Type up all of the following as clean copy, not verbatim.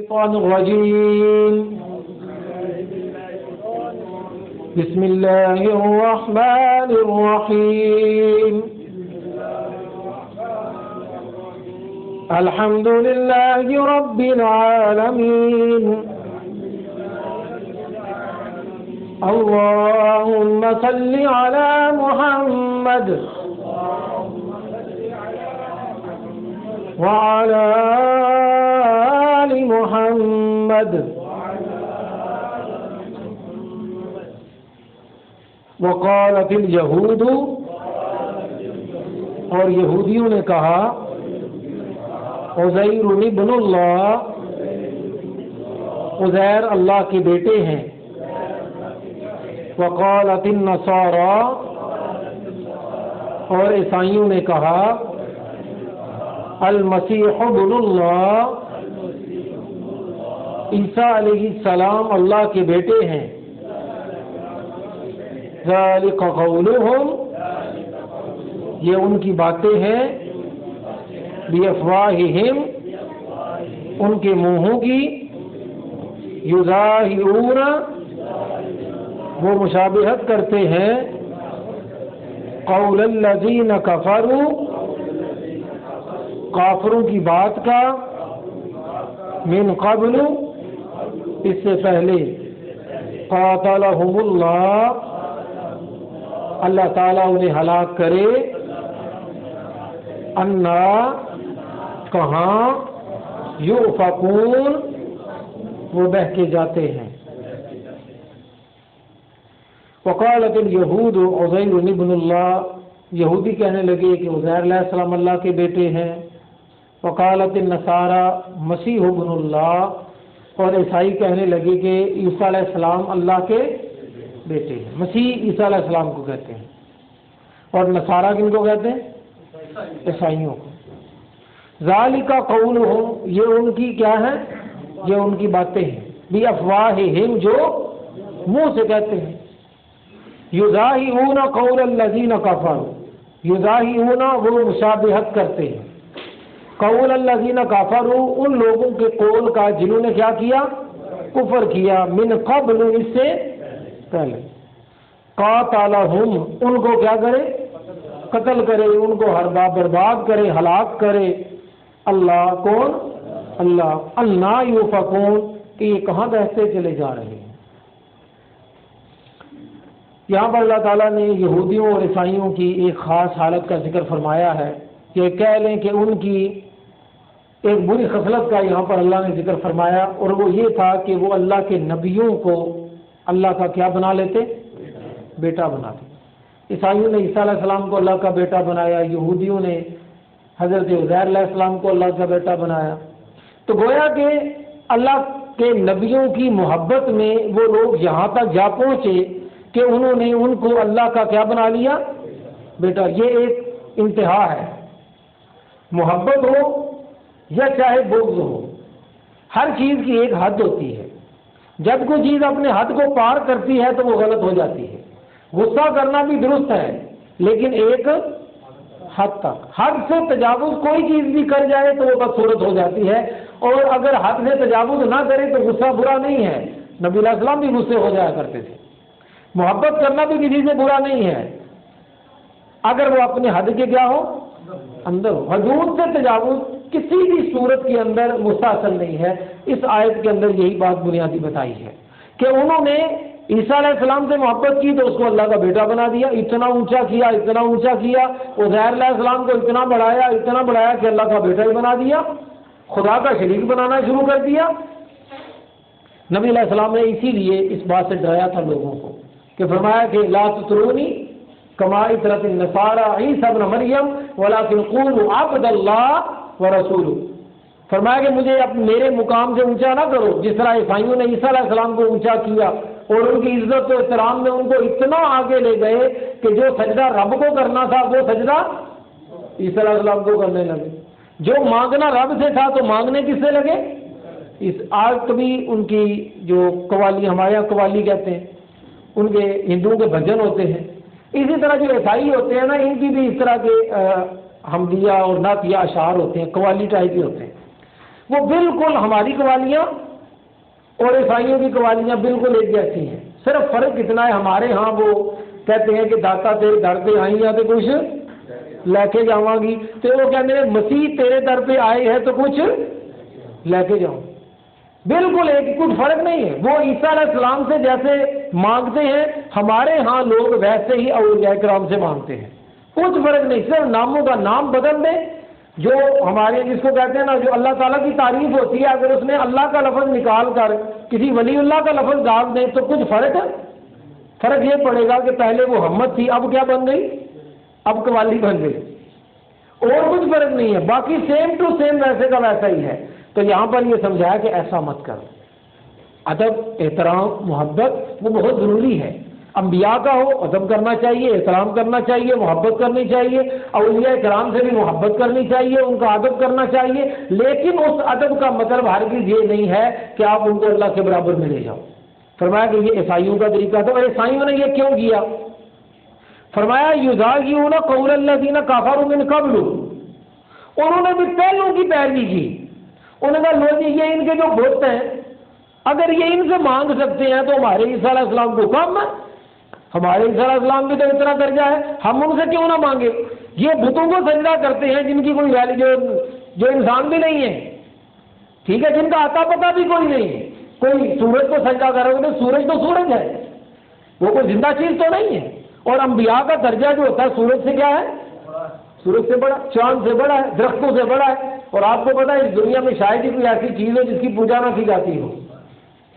الشيطان الرجيم بسم الله الرحمن الرحيم الحمد لله رب العالمين اللهم صل على محمد وعلى آل محمد وقالت اليہود، اور یہودیوں نے کہا عزیر ابن اللہ، عزیر اللہ کے بیٹے ہیں. وقالت النصارى، اور عیسائیوں نے کہا المسیح ابن اللہ، عیسیٰ علیہ السلام اللہ کے بیٹے ہیں. ذالک قولہم، یہ ان کی باتیں ہیں، بافواہہم، ان کے منہوں کی، یظاہرون، وہ مشابہت کرتے ہیں، قول الذین کفروا، کافروں کی بات کا، من قبل، اس سے پہلے، قاتلہم اللہ، اللہ تعالیٰ انہیں ہلاک کرے، انا، کہاں، یؤفکون، وہ بہکے جاتے ہیں. وقالت الیہود عزیر ابن اللہ، یہودی کہنے لگے کہ عزیر علیہ السلام اللہ کے بیٹے ہیں. وقالت النصارى مسیح ابن اللہ، اور عیسائی کہنے لگے کہ عیسیٰ علیہ السلام اللہ کے بیٹے ہیں. مسیح عیسیٰ علیہ السلام کو کہتے ہیں، اور نصارہ کن کو کہتے ہیں؟ عیسائیوں کو. ذالک قولہم، یہ ان کی کیا ہے؟ یہ ان کی باتیں ہیں، بافواہہم، جو منہ سے کہتے ہیں. یظاہرون قول الذین کفروا، یظاہرون، وہ مشابہت کرتے ہیں، قول الذین کفروا، ان لوگوں کے قول کا جنہوں نے کیا کیا؟ کفر کیا، من قبل، اس سے پہلے. قاتلہم، ان کو کیا کرے؟ قتل کرے، ان کو برباد کرے، ہلاک کرے. اللہ، کون؟ اللہ. انا یؤفکون، کہ یہ کہاں بہتے چلے جا رہے ہیں. یہاں پر اللہ تعالیٰ نے یہودیوں اور عیسائیوں کی ایک خاص حالت کا ذکر فرمایا ہے، کہ کہہ لیں کہ ان کی ایک بری خصلت کا یہاں پر اللہ نے ذکر فرمایا، اور وہ یہ تھا کہ وہ اللہ کے نبیوں کو اللہ کا کیا بنا لیتے؟ بیٹا بنا لیتے. عیسائیوں نے عیسیٰ علیہ السلام کو اللہ کا بیٹا بنایا، یہودیوں نے حضرت عزیر علیہ السلام کو اللہ کا بیٹا بنایا. تو گویا کہ اللہ کے نبیوں کی محبت میں وہ لوگ یہاں تک جا پہنچے کہ انہوں نے ان کو اللہ کا کیا بنا لیا؟ بیٹا. یہ ایک انتہا ہے. محبت ہو یا چاہے بغض ہو، ہر چیز کی ایک حد ہوتی ہے. جب کوئی چیز اپنے حد کو پار کرتی ہے تو وہ غلط ہو جاتی ہے. غصہ کرنا بھی درست ہے، لیکن ایک حد تک. حد سے تجاوز کوئی چیز بھی کر جائے تو وہ بدصورت ہو جاتی ہے، اور اگر حد سے تجاوز نہ کرے تو غصہ برا نہیں ہے. نبی علیہ السلام بھی غصے ہو جایا کرتے تھے. محبت کرنا بھی کسی سے برا نہیں ہے، اگر وہ اپنے حد کے کیا ہو؟ اندر ہو. حدود سے تجاوز کسی بھی صورت کے اندر مستحسن نہیں ہے. اس آیت کے اندر یہی بات بنیادی بتائی ہے کہ انہوں نے عیسیٰ علیہ السلام سے محبت کی تو اس کو اللہ کا بیٹا بنا دیا، اتنا اونچا کیا، اتنا اونچا کیا. عزیر علیہ السلام کو اتنا بڑھایا کہ اللہ کا بیٹا ہی بنا دیا، خدا کا شریک بنانا شروع کر دیا. نبی علیہ السلام نے اسی لیے اس بات سے ڈرایا تھا لوگوں کو، کہ فرمایا کہ لا تطرونی کما اطرت النصارى عیسیٰ ابن مریم ولکن قولوا عبد اللہ ورسولہ. فرمایا کہ مجھے میرے مقام سے اونچا نہ کرو، جس طرح عیسائیوں نے عیسیٰ علیہ السلام کو اونچا کیا اور ان کی عزت و احترام میں ان کو اتنا آگے لے گئے کہ جو سجدہ رب کو کرنا تھا وہ سجدہ عیسیٰ علیہ السلام کو کرنے لگے. جو مانگنا رب سے تھا تو مانگنے کس سے لگے؟ آج کبھی ان کی جو قوالی، ہمارے یہاں قوالی کہتے ہیں، ان کے ہندوؤں کے بھجن ہوتے ہیں. اسی طرح جو عیسائی ہوتے ہیں نا، ان کی بھی اس طرح کے حمدیہ اور نعتیہ اشعار ہوتے ہیں، قوالی ٹائپ ہی ہوتے ہیں. وہ بالکل ہماری قوالیاں اور عیسائیوں کی قوالیاں بالکل ایک جیسی ہیں، صرف فرق اتنا ہے ہمارے ہاں وہ کہتے ہیں کہ داتا تیرے در پہ آئی ہیں تو کچھ لے کے جاواں گی، تو وہ کہتے ہیں مسیح تیرے در پہ آئے ہیں تو کچھ لے کے جاؤں، بالکل ایک کچھ فرق نہیں ہے۔ وہ عیسیٰ علیہ السلام سے جیسے مانگتے ہیں ہمارے ہاں لوگ ویسے ہی اولیاء کرام سے مانگتے ہیں، کچھ فرق نہیں، صرف ناموں کا نام بدل دیں۔ جو ہمارے جس کو کہتے ہیں نا، جو اللہ تعالیٰ کی تعریف ہوتی ہے، اگر اس میں اللہ کا لفظ نکال کر کسی ولی اللہ کا لفظ ڈال دیں تو کچھ فرق یہ پڑے گا کہ پہلے وہ محمد تھی، اب کیا بن گئی؟ اب قوالی بن گئی، اور کچھ فرق نہیں ہے، باقی سیم ٹو سیم ویسے کا ویسا ہی ہے۔ تو یہاں پر یہ سمجھایا کہ ایسا مت کر، ادب احترام محبت وہ بہت ضروری ہے، انبیاء کا ہو ادب کرنا چاہیے، احترام کرنا چاہیے، محبت کرنی چاہیے، اولیاء کرام سے بھی محبت کرنی چاہیے، ان کا ادب کرنا چاہیے، لیکن اس ادب کا مطلب ہرگز یہ نہیں ہے کہ آپ ان کو اللہ کے برابر میں لے جاؤ۔ فرمایا کہ یہ عیسائیوں کا طریقہ تھا، اور عیسائیوں نے یہ کیوں کیا؟ فرمایا یضاہئون قول الذین کفروا من قبل، انہوں نے بھی پہلوں کی پیروی کی، انہوں نے لوگ یہ ان کے جو بت ہیں اگر یہ ان سے مانگ سکتے ہیں تو ہمارے عیسیٰ علیہ السلام کو کم ہے، ہمارے عیسیٰ علیہ السلام بھی تو اتنا درجہ ہے، ہم ان سے کیوں نہ مانگے؟ یہ بتوں کو سجدہ کرتے ہیں جن کی کوئی جو انسان بھی نہیں ہے، ٹھیک ہے، جن کا آتا پتا بھی کوئی نہیں ہے۔ کوئی سورج کو سجدہ کرو گے تو سورج تو سورج ہے، وہ کوئی زندہ چیز تو نہیں ہے، اور انبیاء کا درجہ جو ہوتا ہے سورج سے کیا ہے؟ سورج سے بڑا، چاند سے بڑا ہے، درختوں سے بڑا ہے۔ اور آپ کو پتا ہے اس دنیا میں شاید ہی کوئی ایسی چیز ہے جس کی پوجا نہ کی جاتی ہو،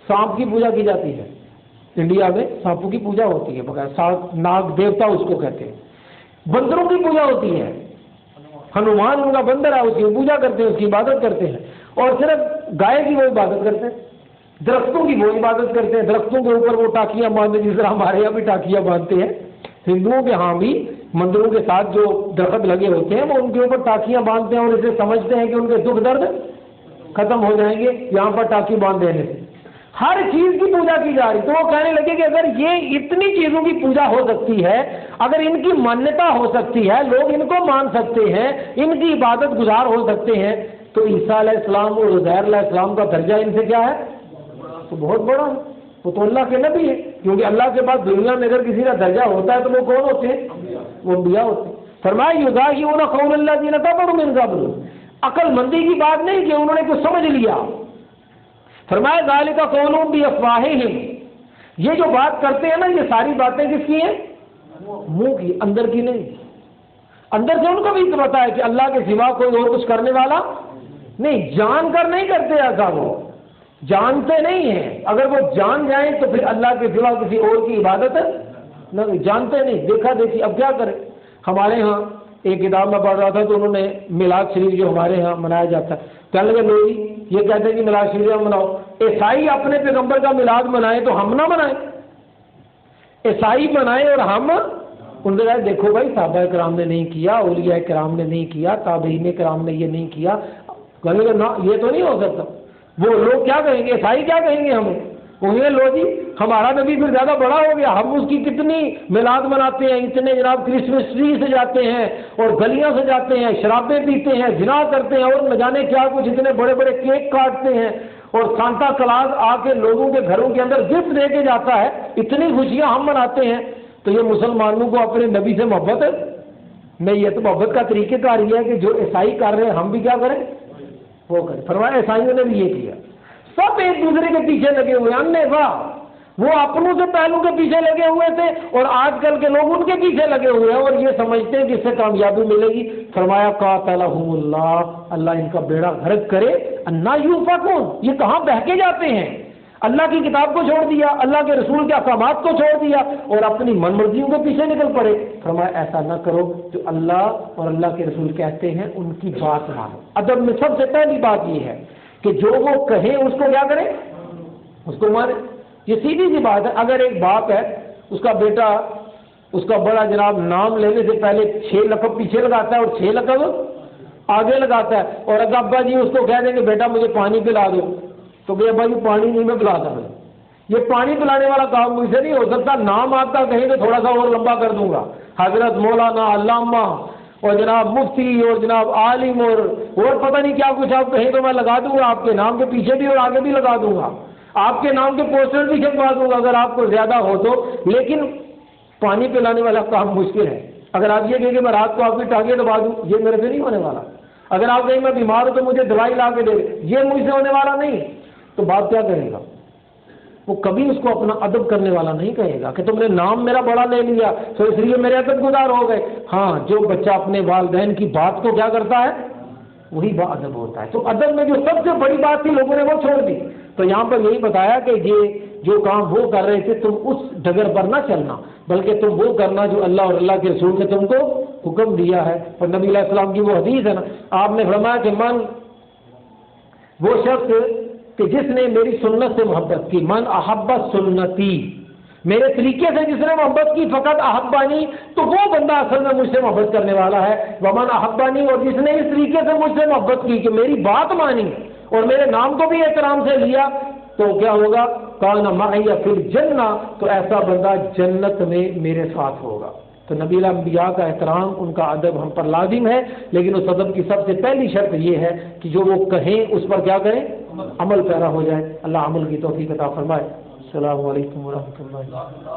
سانپ کی پوجا کی جاتی ہے، انڈیا میں سانپوں کی پوجا ہوتی ہے بغیر، سانپ ناگ دیوتا اس کو کہتے ہیں، بندروں کی پوجا ہوتی ہے، ہنومان ان کا بندر ہے، اس کی پوجا کرتے ہیں، اس کی عبادت کرتے ہیں، اور صرف گائے کی وہ عبادت کرتے ہیں، درختوں کی وہ عبادت کرتے ہیں، درختوں کے اوپر وہ ٹاکیاں باندھتے، جس طرح ہمارے یہاں بھی ٹاکیاں باندھتے ہیں، ہندوؤں کے ہاں بھی مندروں کے ساتھ جو درخت لگے ہوتے ہیں وہ ان کے اوپر ٹاکیاں باندھتے ہیں، اور اسے سمجھتے ہیں کہ ان کے دکھ درد ختم ہو جائیں گے یہاں پر ٹاکی باندھ دینے سے، ہر چیز کی پوجا کی جا رہی۔ تو وہ کہنے لگے کہ اگر یہ اتنی چیزوں کی پوجا ہو سکتی ہے، اگر ان کی مانیتا ہو سکتی ہے، لوگ ان کو مان سکتے ہیں، ان کی عبادت گزار ہو سکتے ہیں، تو عیسیٰ علیہ السلام اور عزیر علیہ السلام کا درجہ ان سے کیا ہے؟ تو بہت بڑا ہے، وہ تو اللہ کے نبی ہے، کیونکہ اللہ کے پاس دنیا میں اگر کسی کا درجہ ہوتا ہے تو وہ کون ہوتے ہیں؟ وہ انبیاء ہوتے ہیں۔ فرمایا یضاہئون قول الذین کفروا من قبل، عقل مندی کی بات نہیں کہ انہوں نے کچھ سمجھ لیا۔ فرمایا ذالک قولہم بافواہہم، یہ جو بات کرتے ہیں نا یہ ساری باتیں کس کی ہیں؟ منہ کی، اندر کی نہیں۔ اندر سے ان کو بھی پتا ہے کہ اللہ کے سوا کوئی اور کچھ کرنے والا نہیں، جان کر نہیں کرتے ایسا، وہ جانتے نہیں ہیں، اگر وہ جان جائیں تو پھر اللہ کے سوا کسی اور کی عبادت نہ، جانتے نہیں، دیکھا دیکھی۔ اب کیا کریں؟ ہمارے ہاں ایک کتاب میں پڑھ رہا تھا تو انہوں نے میلاد شریف جو ہمارے ہاں منایا جاتا ہے، کہنے لگے لوگ یہ کہتے ہیں کہ میلاد شریف مناؤ، عیسائی اپنے پیغمبر کا میلاد منائیں تو ہم نہ منائیں، عیسائی منائیں اور ہم ان سے کہا دیکھو بھائی صحابہ کرام نے نہیں کیا، اولیاء کرام نے نہیں کیا، تابعین کرام نے یہ نہیں کیا، کہنے لگے نہ یہ تو نہیں ہو سکتا۔ وہ لوگ کیا کہیں گے؟ عیسائی کیا کہیں گے ہمیں؟ انہیں لو جی ہمارا نبی پھر زیادہ بڑا ہو گیا، ہم اس کی کتنی میلاد مناتے ہیں، اتنے جناب کرسمس ٹری سے جاتے ہیں اور گلیاں سے جاتے ہیں، شرابیں پیتے ہیں، زنا کرتے ہیں، اور نہ جانے کیا کچھ، اتنے بڑے بڑے کیک کاٹتے ہیں، اور سانتا کلاز آ کے لوگوں کے گھروں کے اندر گفٹ دے کے جاتا ہے، اتنی خوشیاں ہم مناتے ہیں۔ تو یہ مسلمانوں کو اپنے نبی سے محبت ہے نہیں، یہ تو محبت کا طریقہ کار یہ ہے کہ جو عیسائی کر رہے ہیں ہم بھی کیا کریں؟ وہ کریں۔ فرمایا عیسائیوں نے بھی یہ کیا، سب ایک دوسرے کے پیچھے لگے ہوئے، وہ اپنوں سے پہلوں کے پیچھے لگے ہوئے تھے، اور آج کل کے لوگ ان کے پیچھے لگے ہوئے ہیں اور یہ سمجھتے ہیں کہ اس سے کامیابی ملے گی۔ فرمایا قاتلہم اللہ، اللہ ان کا بیڑا غرق کرے، انا یؤفکون، یہ کہاں بہکے جاتے ہیں؟ اللہ کی کتاب کو چھوڑ دیا، اللہ کے رسول کے احکامات کو چھوڑ دیا اور اپنی من مرضیوں کے پیچھے نکل پڑے۔ فرمایا ایسا نہ کرو، جو اللہ اور اللہ کے رسول کہتے ہیں ان کی بات مانو۔ ادب میں سب سے پہلی بات یہ ہے کہ جو وہ کہیں اس کو کیا کریں؟ اس کو مانے۔ یہ سیدھی سی بات ہے، اگر ایک باپ ہے اس کا بیٹا اس کا بڑا جناب نام لینے سے پہلے 6 لقب پیچھے لگاتا ہے اور 6 لقب آگے لگاتا ہے، اور اگر ابا جی اس کو کہہ دیں کہ بیٹا مجھے پانی پلا دو تو کہ ابا جی پانی نہیں میں پلاتا ہوں، یہ پانی پلانے والا کام مجھ سے نہیں ہو سکتا، نام آپ کا کہیں تو تھوڑا سا اور لمبا کر دوں گا، حضرت مولانا علامہ اور جناب مفتی اور جناب عالم اور پتہ نہیں کیا کچھ آپ کہیں تو میں لگا دوں گا آپ کے نام کے پیچھے بھی اور آگے بھی لگا دوں گا، آپ کے نام کے پوسٹر بھی چھپوا دوں گا اگر آپ کو زیادہ ہو تو، لیکن پانی پلانے والا کام مشکل ہے۔ اگر آپ یہ کہیں کہ میں رات کو آپ کی ٹانگیں دبا دوں، یہ میرے سے نہیں ہونے والا۔ اگر آپ کہیں میں بیمار ہوں تو مجھے دوائی لا کے دے، یہ مجھ سے ہونے والا نہیں، تو بات کیا کرے گا؟ وہ کبھی اس کو اپنا ادب کرنے والا نہیں کہے گا کہ تم نے نام میرا بڑا لے لیا تو اس لیے میرے ادب گزار ہو گئے۔ ہاں، جو بچہ اپنے والدین کی بات کو کیا کرتا ہے وہی با ادب ہوتا ہے۔ تو ادب میں جو سب سے بڑی بات تھی لوگوں نے وہ چھوڑ دی۔ تو یہاں پر یہی بتایا کہ یہ جو کام وہ کر رہے تھے تم اس ڈگر پر نہ چلنا، بلکہ تم وہ کرنا جو اللہ اور اللہ کے رسول نے تم کو حکم دیا ہے۔ اور نبی علیہ السلام کی وہ حدیث ہے نا، آپ نے فرمایا کہ وہ شخص کہ جس نے میری سنت سے محبت کی، من احب سنتی، میرے طریقے سے جس نے محبت کی، فقط احبانی، تو وہ بندہ اصل میں مجھ سے محبت کرنے والا ہے۔ ومن احبانی، اور جس نے اس طریقے سے مجھ سے محبت کی کہ میری بات مانی اور میرے نام کو بھی احترام سے لیا، تو کیا ہوگا؟ کان معی فی الجنہ، تو ایسا بندہ جنت میں میرے ساتھ ہوگا۔ تو نبی الانبیاء کا احترام، ان کا ادب ہم پر لازم ہے، لیکن اس ادب کی سب سے پہلی شرط یہ ہے کہ جو وہ کہیں اس پر کیا کریں؟ عمل پیرا ہو جائے۔ اللہ عمل کی توفیق عطا فرمائے۔ السلام علیکم ورحمۃ اللہ۔